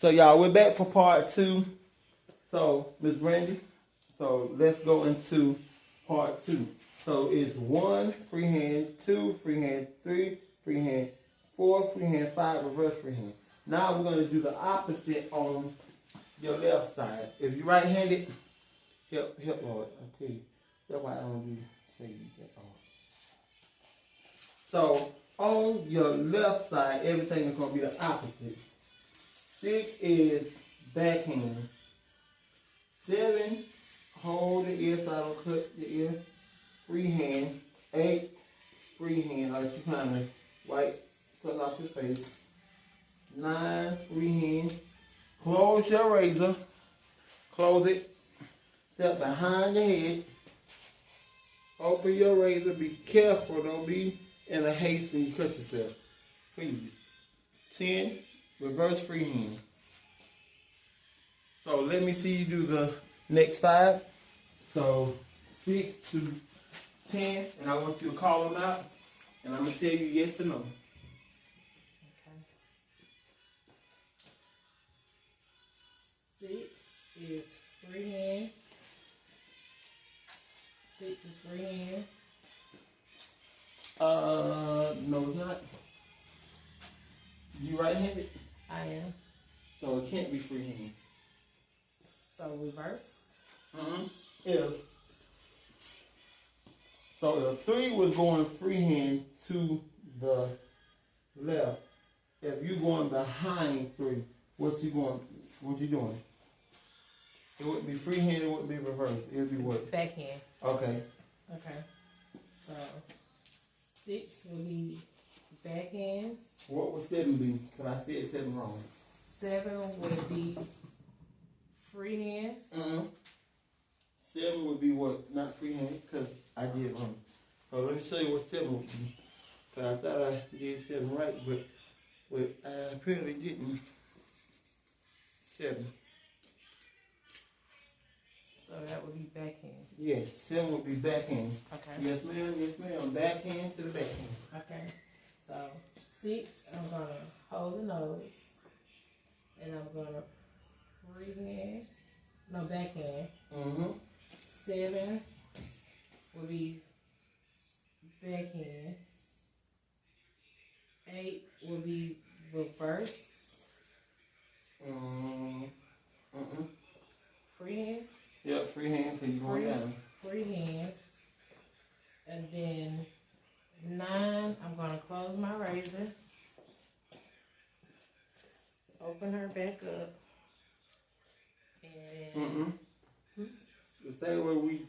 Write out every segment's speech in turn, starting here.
So y'all, we're back for part 2. So Miss Brandy, so let's go into part 2. So it's 1 freehand, 2 freehand, 3 freehand, 4 freehand, 5 reverse freehand. Now we're going to do the opposite on your left side. If you're right-handed, help Lord, I tell you, that's why I don't do say that all. So on your left side, everything is going to be the opposite. 6 is backhand. 7, hold the ear so I don't cut the ear. Freehand. 8, freehand, like you kind of wipe something off your face. 9, freehand. Close your razor. Close it. Step behind your head. Open your razor. Be careful. Don't be in a haste and you cut yourself. Please. 10, reverse freehand. So let me see you do the next 5. So 6 to 10, and I want you to call them out, and I'm going to tell you yes or no. Okay. 6 is freehand. 6 is freehand. No, it's not. You right-handed? I am. So it can't be freehand. So reverse. If so, if 3 was going freehand to the left. If you going behind 3, what you doing? It wouldn't be freehand. It wouldn't be reverse. It would be what? Backhand. Okay. Okay. So 6 will be backhand. What would 7 be? Because I said 7 wrong. 7 will be freehand. 7 would be what? Not freehand, because I did wrong. So let me show you what 7 would be. Because I thought I did 7 right, but I apparently didn't. 7. So that would be backhand. Yes, 7 would be backhand. Okay. Yes, ma'am. Backhand to the backhand. Okay. So 6, I'm going to hold the nose. And I'm going to freehand. No, backhand. 7 will be backhand. 8 will be reverse. Freehand. Yep, freehand, because you're going down. Freehand. And then 9, I'm going to close my razor. Open her back up. And The same way we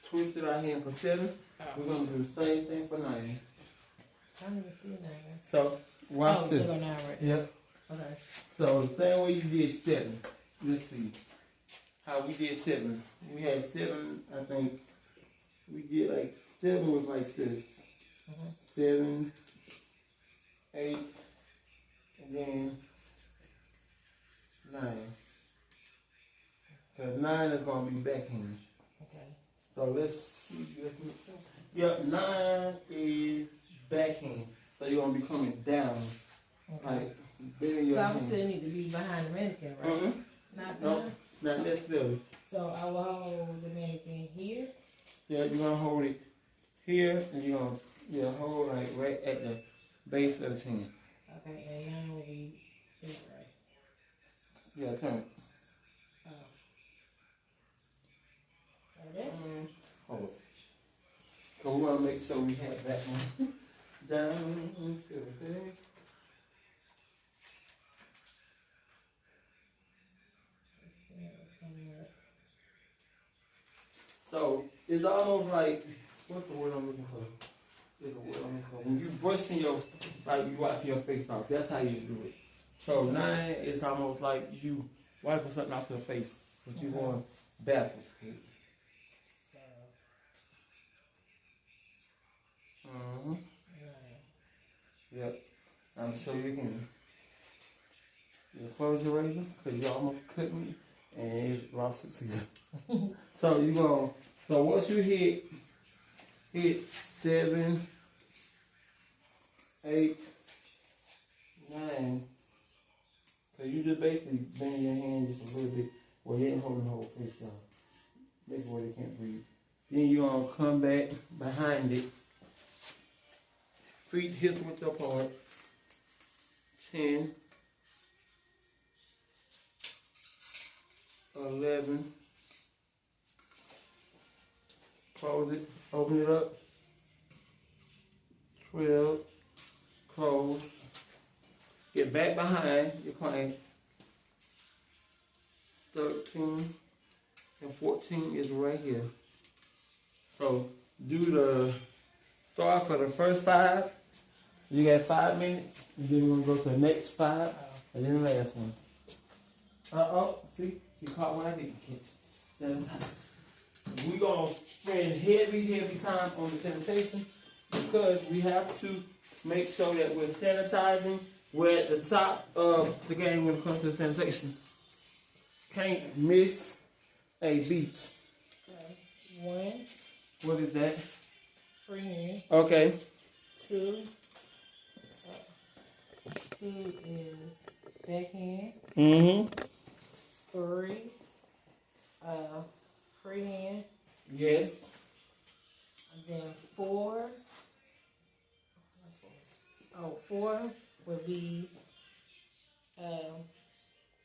twisted our hand for 7, we're going to do the same thing for 9. I don't even see 9. So, watch this. Oh, 9 right. Yep. Okay. So, the same way you did 7. Let's see how we did 7. We had 7, I think. We did like 7 was like this. 7, 8, and then 9. Because 9 is going to be backhand. Okay. So let's see. Yep, 9 is backhand. So you're going to be coming down. Okay. Like, bending your So I hand. would still need to be behind the mannequin, right? Not No, behind? not necessarily. So I will hold the mannequin here. Yeah, you're going to hold it here, and you're going to hold like right at the base of the chin. Okay, and 9 will be here, right? Yeah, turn it. Oh. Like that? Hold it. Because we want to make sure we have that one down to the back. So it's almost like, what's the word I'm looking for? There's a word I'm looking for. When you brushing your, like you wipe your face off, that's how you do it. So 9 is almost like you wiping something off your face, but you're going backwards. So, Yep. I'm sure you can. You close your razor because you almost cut me, and it's raw succeeded. So you go. So once you hit 7, 8, 9, So you just basically bend your hand just a little bit where you ain't holding the whole face down. Make it where they can't breathe. Then you're going to come back behind it. Feet hips width apart. 10, 11. Close it. Open it up. 12. Close. Get back behind your client. 13 and 14 is right here. So start for the first 5. You got 5 minutes, and then we're gonna go to the next 5, and then the last one. See, she caught what I didn't catch. 7 times. We're gonna spend heavy time on the sanitation because we have to make sure that we're sanitizing. We're at the top of the game when it comes to the sanitation. Can't miss a beat. Okay. 1. What is that? Free hand. Okay. 2. 2 is backhand. 3. Free hand. Yes. And then 4. 4 would be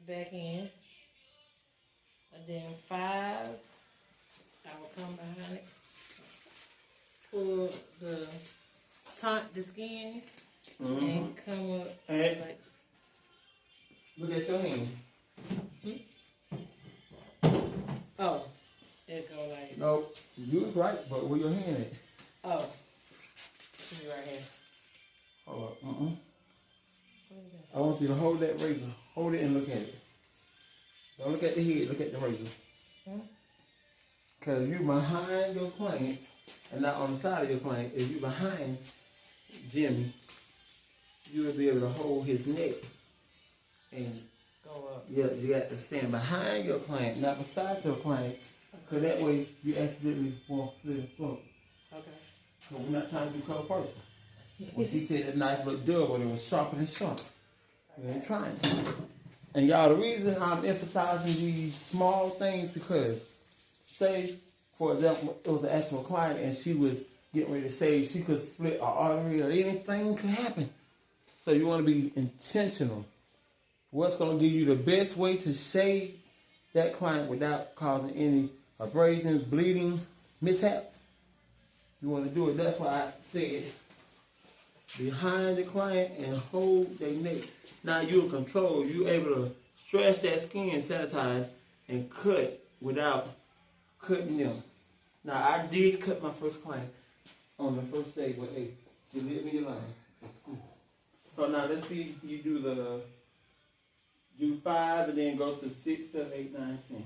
backhand. And then 5, I will come behind it. Pull taunt the skin and come up And like. look at your hand. Oh, it go like. No, you was right, but where your hand at? Oh, should be right here. Hold up. I want you to hold that razor. Hold it and look at it. Don't look at the head, look at the razor. Because you behind your client and not on the side of your client. If you behind Jimmy, you will be able to hold his neck and Go up. yeah, you got to stand behind your client, not beside your client. Because that way you accidentally won't slip and slope. Okay. So we're not trying to do color purple. When she said the knife looked dull, but it was sharper than sharp. We ain't trying to. And y'all, the reason I'm emphasizing these small things because, say, for example, it was an actual client and she was getting ready to shave, she could split an artery or anything could happen. So you want to be intentional. What's going to give you the best way to shave that client without causing any abrasions, bleeding, mishaps? You want to do it. That's why I said behind the client and hold their neck. Now you're in control. You're able to stretch that skin, sanitize, and cut without cutting them. Now I did cut my first client on the first day, but hey, you live in your life. It's cool. So now let's see you do 5 and then go to 6, 7, 8, 9, 10.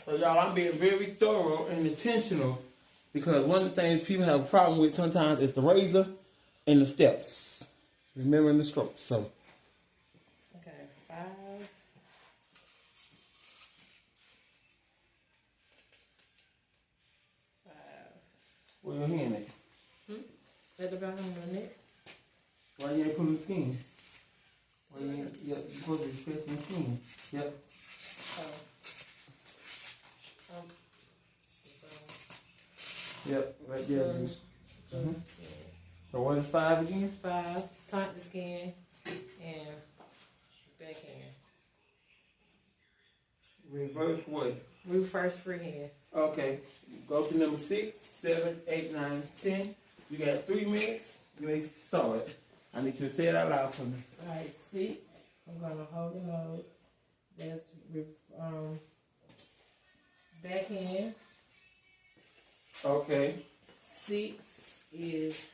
So y'all, I'm being very thorough and intentional because one of the things people have a problem with sometimes is the razor and the steps. Remembering the strokes. So Okay, 5. 5. where your hand at? At the bottom of the neck. Why you ain't pulling the skin? Why you ain't, you're supposed to be stretching the skin. Yep. Yep, right there. So what is 5 again? 5, taunt the skin and backhand. Reverse what? Reverse free hand. Okay. Go to number 6, 7, 8, 9, 10. You got 3 minutes. You may start. I need you to say it out loud for me. Alright, 6. I'm gonna hold the nose. That's backhand. Okay. 6 is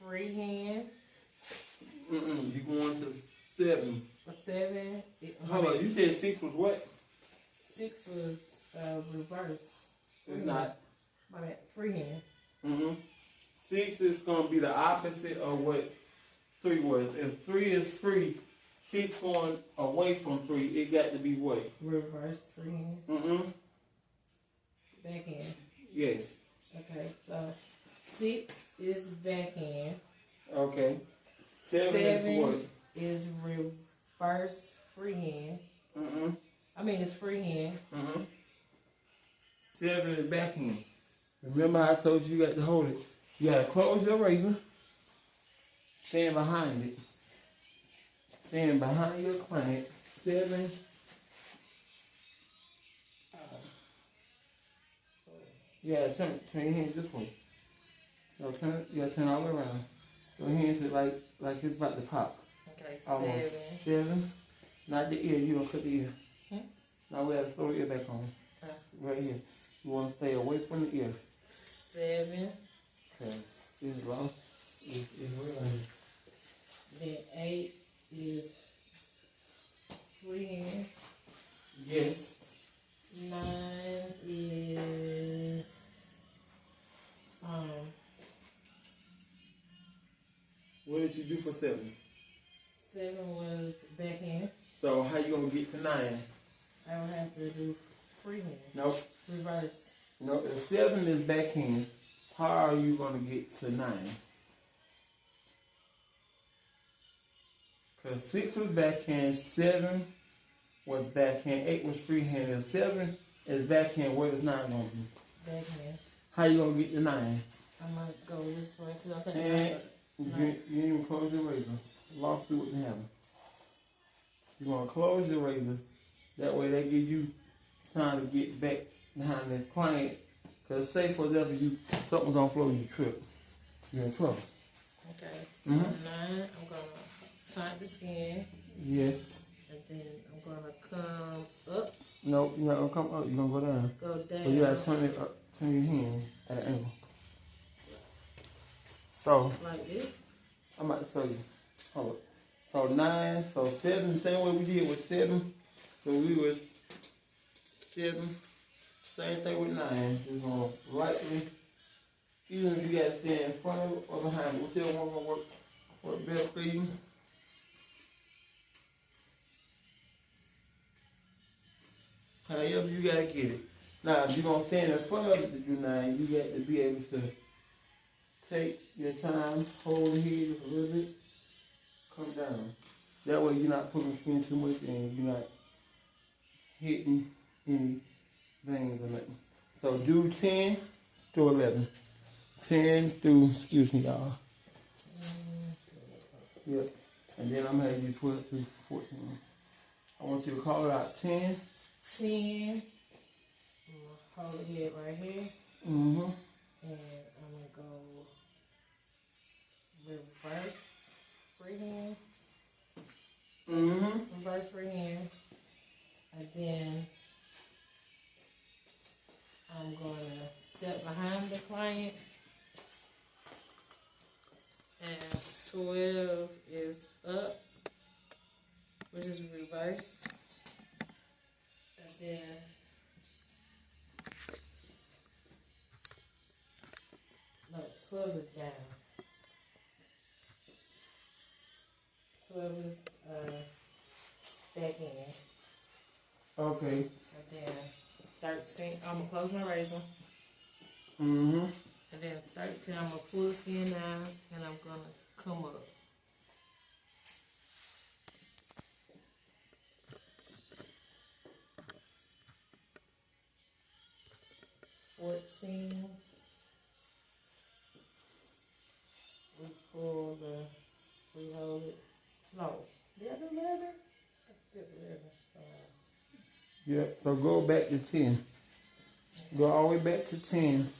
free hand. You going to 7. 7. Hold on. You said 6 was what? 6 was reverse. It's not. My bad. Free hand. 6 is going to be the opposite of what 3 was. If 3 is free, 6 going away from 3, it got to be what? Reverse free hand. Backhand. Yes. Okay, so 6 is backhand. Okay. Seven is what? Is reverse freehand. I mean, it's freehand. 7 is backhand. Remember I told you got to hold it. You got to close your razor. Stand behind it. Stand behind your client. 7. Yeah, turn your hands this way. So turn all the way around. Your hands is like it's about to pop. Okay, Almost. 7. Not the ear. You don't cut the ear. Now we have to throw the ear back on. Right here. You want to stay away from the ear. 7. Okay. This is lost. It's real. Then 8 is freehand. Yes. 9 is What did you do for 7? 7 was backhand. So how you gonna get to 9? I would have to do freehand. Nope. Reverse. No, if 7 is backhand, how are you gonna get to 9? Because 6 was backhand, 7 was backhand, 8 was freehand. If 7 is backhand, what is 9 gonna be? Backhand. How you gonna get to 9? I might go this way because I And think you didn't even close your razor. Lawsuit wouldn't happen. You're gonna close your razor. That way they give you time to get back behind the client. Because say for example something's on the floor, you trip. You're in trouble. okay. So 9, I'm gonna tighten the skin. Yes. And then I'm gonna come up. No, you're not gonna come up, you're gonna go down. Go down. But you gotta turn it up, turn your hand at an angle. So like this. I'm about to show you. Hold up. So 9, so 7, the same way we did with 7. So we was 7. Same thing with 9. Just gonna lightly, even if you gotta stand in front of it or behind it, whichever one gonna work better for you. However you gotta get it. Now if you're gonna stand in front of it to do 9, you got to be able to take your time, hold the head just a little bit, come down. That way you're not pulling skin too much and you're not hitting any veins or nothing. So do 10 through 11. 10 through, excuse me y'all. Yep. And then I'm gonna have you 12 through 14. I want you to call it out 10. 10. I'm gonna hold the head right here. And I'm gonna go reverse freehand. Reverse freehand. And then I'm gonna step behind the client. And 12 is up, which is reverse. And then no, 12 is down. 12 is backhand. Okay. And then 13, I'm gonna close my razor. And then 13, I'm gonna pull the skin down and I'm gonna come up. 14. We hold it. No, did I do 11? I skipped 11. Yeah, so go back to 10. Go all the way back to 10.